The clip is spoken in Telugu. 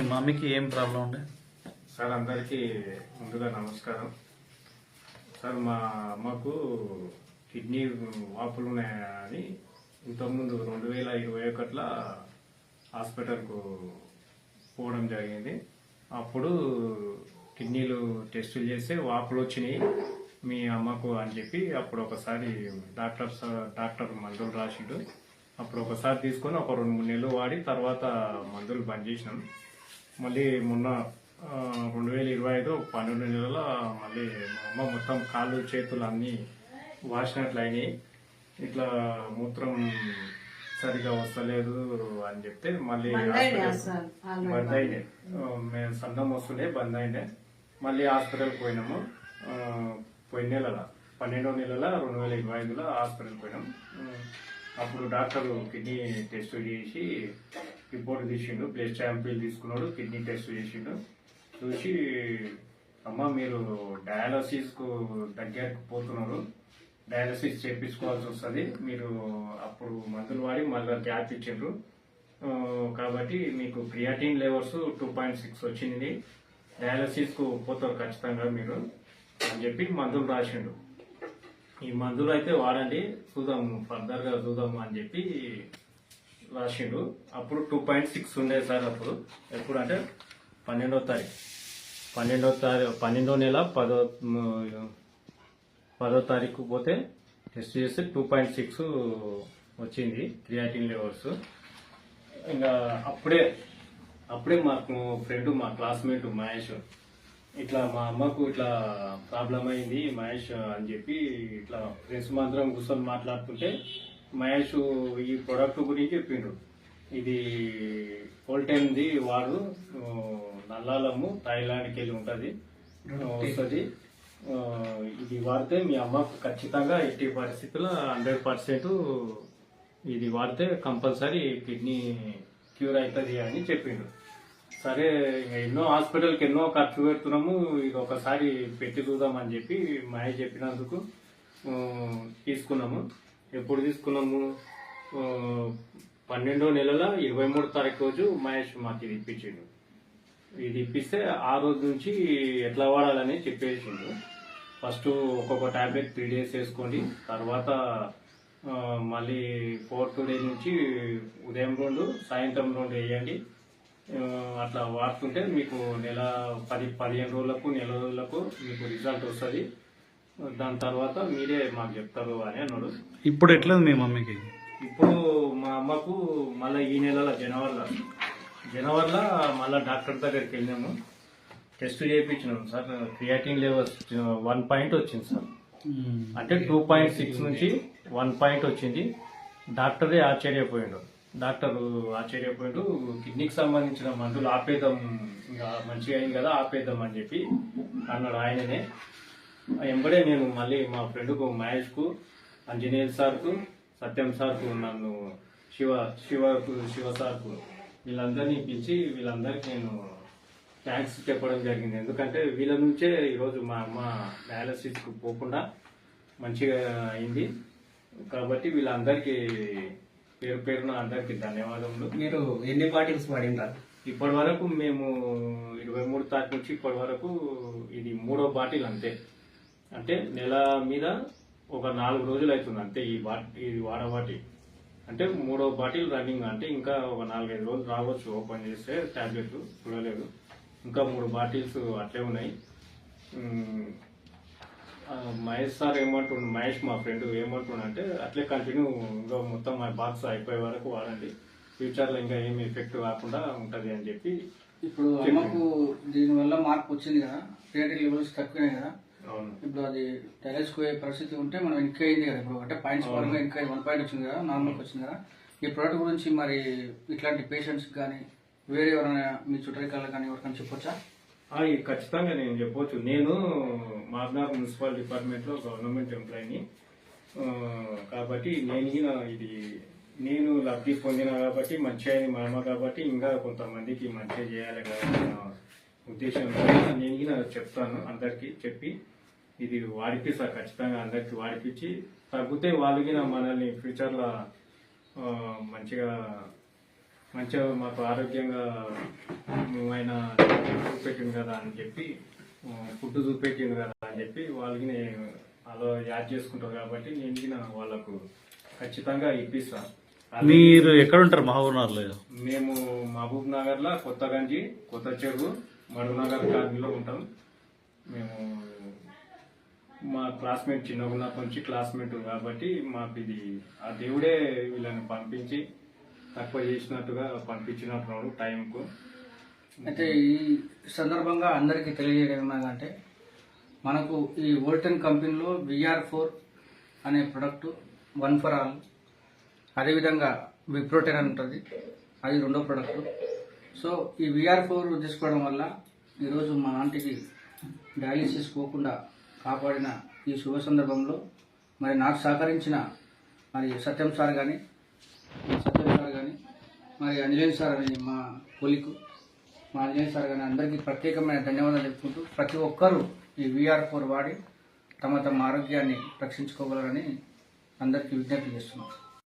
మీ మమ్మీకి ఏం ప్రాబ్లం ఉండే? సార్ అందరికీ ముందుగా నమస్కారం. సార్ మా అమ్మకు కిడ్నీ వాపులు ఉన్నాయని ఇంతకుముందు 2021లో హాస్పిటల్కు పోవడం జరిగింది. అప్పుడు కిడ్నీలు టెస్టులు చేస్తే వాపులు వచ్చినాయి మీ అమ్మకు అని చెప్పి అప్పుడు ఒకసారి డాక్టర్ మందులు రాసిండు. అప్పుడు ఒకసారి తీసుకొని ఒక 2-3 నెలలు వాడి తర్వాత మందులు బంద్ చేసినాం. మళ్ళీ మొన్న 2025 12 నెలల మళ్ళీ మా అమ్మ మొత్తం కాళ్ళు చేతులు అన్నీ వాసినట్లు అయినాయి. ఇట్లా మూత్రం సరిగా వస్తలేదు అని చెప్తే మళ్ళీ బంద్ అయినాయి. మేము సన్నం వస్తుండే బంద్ అయినాయి. మళ్ళీ హాస్పిటల్కి పోయినాము. పోయిన నెలల 12వ నెలల 2025లో హాస్పిటల్కి పోయినాం. అప్పుడు డాక్టర్ కిడ్నీ టెస్ట్ చేసి రిపోర్ట్ తీసిండు. బ్లడ్ శాంపిల్ తీసుకున్నాడు, కిడ్నీ టెస్ట్ చేసిండు. చూసి అమ్మ మీరు డయాలసిస్కు దగ్గరకు పోతున్నారు, డయాలసిస్ చేయించుకోవాల్సి వస్తుంది, మీరు అప్పుడు మందులు వాడి మళ్ళీ గ్యాప్ ఇచ్చిండ్రు కాబట్టి మీకు క్రియాటిన్ లెవెల్స్ 2.6 వచ్చింది, డయాలసిస్కు పోతారు ఖచ్చితంగా మీరు అని చెప్పి మందులు రాసిండు. ఈ మందులు అయితే వాడండి, చూద్దాము ఫర్దర్గా చూద్దాము అని చెప్పి రాసిండు. అప్పుడు 2.6 ఉండేది సార్. అప్పుడు ఎప్పుడు అంటే 12వ తారీఖు 12వ నెల 10వ తారీఖు పోతే టెస్ట్ చేస్తే 2.6 వచ్చింది క్రియాటిన్ లెవెల్స్. ఇంకా అప్పుడే మాకు ఫ్రెండ్ మా క్లాస్మేట్ మహేష్ ఇట్లా మా అమ్మకు ఇట్లా ప్రాబ్లం అయింది మహేష్ అని చెప్పి ఇట్లా ఫ్రెండ్స్ మాత్రం కూర్చొని మాట్లాడుతుంటే మహేష్ ఈ ప్రొడక్ట్ గురించి చెప్పిండ్రు. ఇది హోల్టైన్ది వాడు నల్లాలము థాయిలాండ్కి వెళ్ళి ఉంటుంది వస్తుంది, ఇది వాడితే మీ అమ్మకు ఖచ్చితంగా 80 పరిస్థితుల్లో 100% ఇది వాడితే కంపల్సరీ కిడ్నీ క్యూర్ అవుతుంది అని చెప్పిండ్రు. సరే ఎన్నో హాస్పిటల్కి ఎన్నో ఖర్చు పెడుతున్నాము, ఇది ఒకసారి పెట్టి చూద్దామని చెప్పి మహేష్ చెప్పినందుకు తీసుకున్నాము. ఎప్పుడు తీసుకున్నాము? 12వ నెలల 23వ తారీఖు రోజు మహేష్ మాకు ఇది ఇప్పించిండు. ఇది ఇప్పిస్తే ఆ రోజు నుంచి ఎట్లా వాడాలని చెప్పేసిండు. ఫస్ట్ ఒక్కొక్క టాబ్లెట్ 3 days వేసుకోండి, తర్వాత మళ్ళీ 4th డే నుంచి ఉదయం 2 సాయంత్రం 2 వేయండి. అట్లా వాడుతుంటే మీకు 15 రోజులకు నెల రోజులకు మీకు రిజల్ట్ వస్తుంది. దాని తర్వాత మీరే మాకు చెప్తారు అని అన్నాడు. ఇప్పుడు ఎట్లా మీ మమ్మీకి? ఇప్పుడు మా అమ్మకు మళ్ళీ ఈ నెలలో జనవరిలో మళ్ళీ డాక్టర్ దగ్గరికి వెళ్ళినాము, టెస్ట్ చేయించినాము సార్. క్రియాటిన్ లెవెల్స్ 1 పాయింట్ వచ్చింది సార్. అంటే 2.6 నుంచి 1 పాయింట్ వచ్చింది. డాక్టరే ఆశ్చర్యపోయాడు. కిడ్నీకి సంబంధించిన మందులు ఆపేద్దాం, ఇంకా మంచిగా అయింది కదా ఆపేద్దాం అని చెప్పి అన్నాడు ఆయననే. వెంబడే నేను మళ్ళీ మా ఫ్రెండ్కు మహేష్కు, ఆంజనేయ సార్కు, సత్యం సార్కు, నన్ను శివ సార్కు వీళ్ళందరినీ పిలిచి వీళ్ళందరికీ నేను థ్యాంక్స్ చెప్పడం జరిగింది. ఎందుకంటే వీళ్ళ నుంచే ఈరోజు మా అమ్మ డయాలసిస్కు పోకుండా మంచిగా అయింది. కాబట్టి వీళ్ళందరికీ పేరున అందరికి ధన్యవాదములు. మీరు ఎన్ని బాటిల్స్ వాడినారు ఇప్పటి వరకు? మేము 23వ తారీఖు నుంచి ఇప్పటి వరకు ఇది 3వ బాటిల్ అంతే. అంటే నెల మీద ఒక 4 రోజులు అవుతుంది అంతే ఇది వాడబాటి. అంటే 3వ బాటిల్ రన్నింగ్. అంటే ఇంకా ఒక 4-5 రోజులు రావచ్చు ఓపెన్ చేస్తే టాబ్లెట్లు చూడలేదు. ఇంకా 3 బాటిల్స్ అట్లే ఉన్నాయి. మహేష్ సార్ మహేష్ మా ఫ్రెండ్ ఏమంటుండంటే అట్లే కంటిన్యూ ఇంకా మొత్తం మా బాక్స్ అయిపోయే వరకు వాడండి, ఫ్యూచర్లో ఇంకా ఏమి ఎఫెక్ట్ కాకుండా ఉంటుంది అని చెప్పి. ఇప్పుడు అమ్మకు దీనివల్ల మార్పు వచ్చింది కదా, క్రియాటిన్ లెవెల్స్ తక్కువే కదా. అవును. ఇప్పుడు అది డైరెక్ట్ పోయే పరిస్థితి ఉంటే మనం ఇంకా అయింది కదా. ఇప్పుడు అంటే పాయింట్స్ పరంగా ఇంకా 1 పాయింట్ వచ్చింది కదా, నార్మల్కి వచ్చింది కదా. ఈ ప్రోడక్ట్ గురించి మరి ఇట్లాంటి పేషెంట్స్ కానీ వేరే ఎవరైనా మీ చుట్టరికాలకు కానీ ఎవరికైనా చెప్పొచ్చా? ఖచ్చితంగా నేను చెప్పవచ్చు. నేను మాగ్నార్ మున్సిపల్ డిపార్ట్మెంట్లో గవర్నమెంట్ ఎంప్లాయీని కాబట్టి నేను లబ్ధి పొందిన కాబట్టి మంచిగా అయింది మా అమ్మ కాబట్టి ఇంకా కొంతమందికి మంచిగా చేయాలి కదా ఉద్దేశంతో నేను చెప్తాను. అందరికీ చెప్పి ఇది వాడిపిస్తా, ఖచ్చితంగా అందరికి వాడిపించి తగ్గితే వాళ్ళకి మనల్ని ఫ్యూచర్లో మంచిగా మాకు ఆరోగ్యంగా ఆయన చూపెట్టింది కదా అని చెప్పి ఫుడ్ చూపెట్టింది కదా అని చెప్పి వాళ్ళకి నేను అలా యాడ్ చేసుకుంటారు కాబట్టి నేను వాళ్ళకు ఖచ్చితంగా ఇప్పిస్తాను. మీరు ఎక్కడ ఉంటారు మహబూబ్నగర్లో? మేము మహబూబ్ నగర్ లో కొత్తగంజి, కొత్త చెరువు, మడునగర్ కాలనీలో ఉంటాం. మేము మా క్లాస్మేట్ చిన్నగున్నప్పటి నుంచి క్లాస్మేట్ కాబట్టి మాకు ఇది ఆ దేవుడే వీళ్ళని పంపించి తక్కువ చేసినట్టుగా పంపించినట్టున్నాడు టైంకు. అయితే ఈ సందర్భంగా అందరికీ తెలియజేయడం ఏమనగా మనకు ఈ వోల్టన్ కంపెనీలో VR4 అనే ప్రొడక్ట్ 1 for all, అదేవిధంగా విప్రోటెన్ అని ఉంటుంది, అది రెండో ప్రొడక్ట్. సో ఈ VR4 తీసుకోవడం వల్ల ఈరోజు మా ఆంటీకి డయాలిసిస్ పోకుండా కాపాడిన ఈ శుభ సందర్భంలో మరి నాకు సహకరించిన మరి సత్యం సార్ కానీ మరి అంజనేయ సార్ అని మా కొలికు మా అంజనేయ సార్ కానీ అందరికీ ప్రత్యేకమైన ధన్యవాదాలు చెప్పుకుంటూ ప్రతి ఒక్కరూ ఈ VR4 వాడి తమ ఆరోగ్యాన్ని రక్షించుకోగలరని అందరికీ విజ్ఞప్తి చేస్తున్నాం.